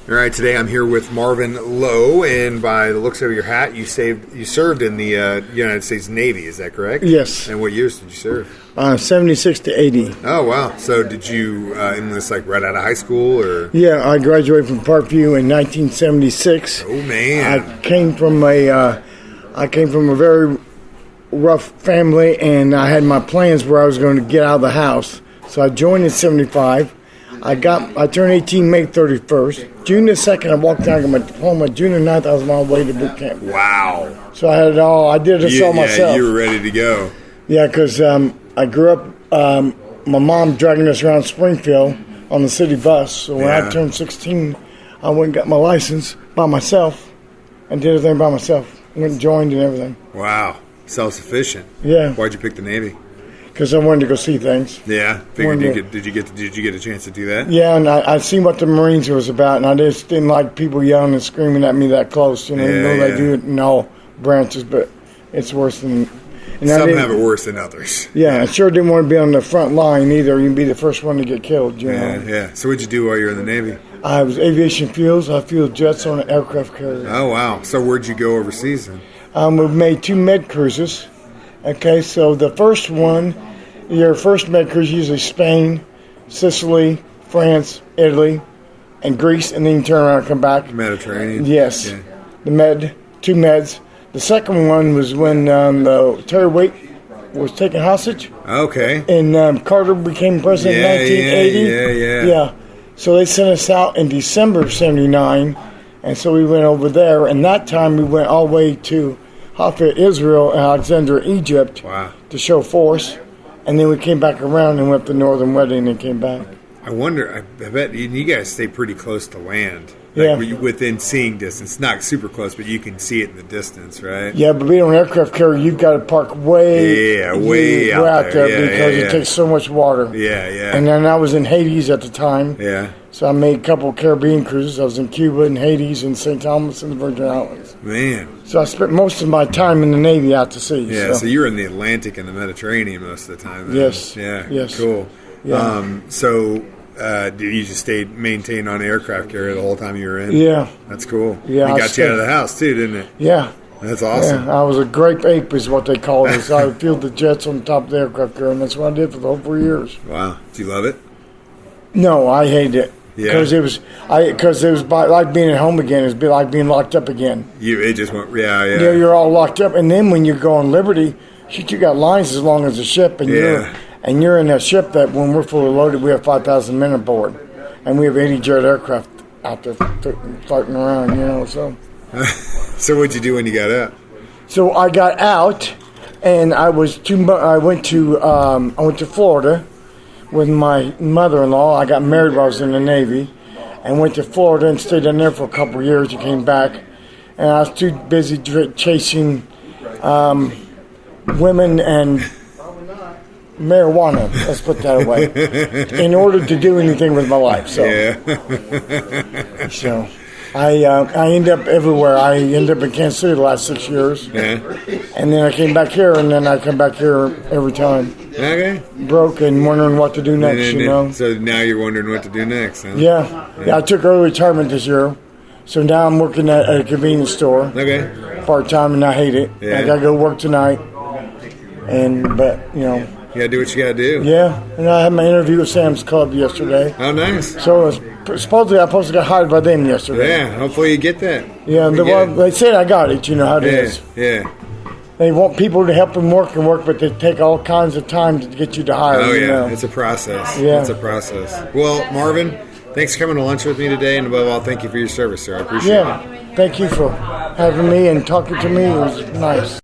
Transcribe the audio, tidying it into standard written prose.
All right, today I'm here with Marvin Lowe, and by the looks of your hat, you served in the United States Navy. Is that correct? Yes. And what years did you serve? 76 to 80. Oh wow! So did you enlist like right out of high school, or? Yeah, I graduated from Parkview in 1976. Oh man! I came from a very rough family, and I had my plans where I was going to get out of the house. So I joined in 75. I turned 18 May 31st. June the 2nd, I walked out and got my diploma. June the 9th, I was on my way to boot camp. Wow! So I had it all. I did this all myself. Yeah, you were ready to go. Yeah, because I grew up, my mom dragging us around Springfield on the city bus. So when I turned 16, I went and got my license by myself and did everything by myself. Went and joined and everything. Wow. Self-sufficient. Yeah. Why'd you pick the Navy? Because I wanted to go see things. Yeah. Figured did you get a chance to do that? Yeah, and I seen what the Marines was about, and I just didn't like people yelling and screaming at me that close. You know, even though they do it in all branches, but it's worse than. And some have it worse than others. Yeah, I sure didn't want to be on the front line either. You'd be the first one to get killed. You know? Yeah. So what'd you do while you were in the Navy? I was aviation fuels. I fueled jets on an aircraft carrier. Oh wow! So where'd you go overseas then? We made 2 med cruises. Okay, so the first one, your first med cruise, usually Spain, Sicily, France, Italy, and Greece, and then you turn around and come back. Mediterranean. Yes. Yeah. The 2 meds. The second one was when Terry Waite was taken hostage. Okay. And Carter became president in 1980. Yeah. So they sent us out in December of 79, and so we went over there. And that time we went all the way to Haifa, Israel, and Alexandria, Egypt, to show force. And then we came back around and went to Northern Wedding and came back. I wonder, I bet you guys stay pretty close to land. Yeah. Within seeing distance. Not super close, but you can see it in the distance, right? Yeah, but being on an aircraft carrier, you've got to park way out there because it takes so much water. Yeah. And then I was in Hades at the time. Yeah. So I made a couple of Caribbean cruises. I was in Cuba and Hades and St. Thomas and the Virgin Islands. Man. So I spent most of my time in the Navy out to sea. Yeah, so you were in the Atlantic and the Mediterranean most of the time then. Yes. Yeah. Yes. Cool. Yeah. Did you just maintain on the aircraft carrier the whole time you were in? Yeah. That's cool. Yeah. It got you out of the house too, didn't it? Yeah. That's awesome. Yeah, I was a grape ape is what they called us. I would field the jets on top of the aircraft carrier, and that's what I did for the whole 4 years. Wow. Do you love it? No, I hated it. Yeah. Because it was like being at home again. It was like being locked up again. It just went, yeah. Yeah, you're all locked up, and then when you go on Liberty, you got lines as long as a ship, and you're in a ship that when we're fully loaded, we have 5,000 men aboard, and we have 80 jet aircraft out there floating around. You know, so. So what'd you do when you got out? So I got out, and I went to Florida with my mother-in-law. I got married while I was in the Navy, and went to Florida and stayed down there for a couple of years and came back. And I was too busy chasing women and marijuana, let's put that away, in order to do anything with my life. So, so I ended up everywhere. I ended up in Kansas City the last 6 years. Yeah. And then I came back here, and then I come back here every time. Okay. Broke and wondering what to do next, you know. So now you're wondering what to do next, huh? Yeah. I took early retirement this year. So now I'm working at a convenience store. Okay. Part-time, and I hate it. Yeah. I got to go work tonight. But, you know. You got to do what you got to do. Yeah. And I had my interview with Sam's Club yesterday. Oh, nice. So supposedly I supposed to get hired by them yesterday. Yeah. Hopefully you get that. Yeah. They said I got it. You know how it is. Yeah. They want people to help them work, but they take all kinds of time to get you to hire. Oh, yeah. You know? It's a process. Yeah. It's a process. Well, Marvin, thanks for coming to lunch with me today, and above all, thank you for your service, sir. I appreciate it. Yeah. Thank you for having me and talking to me. It was nice.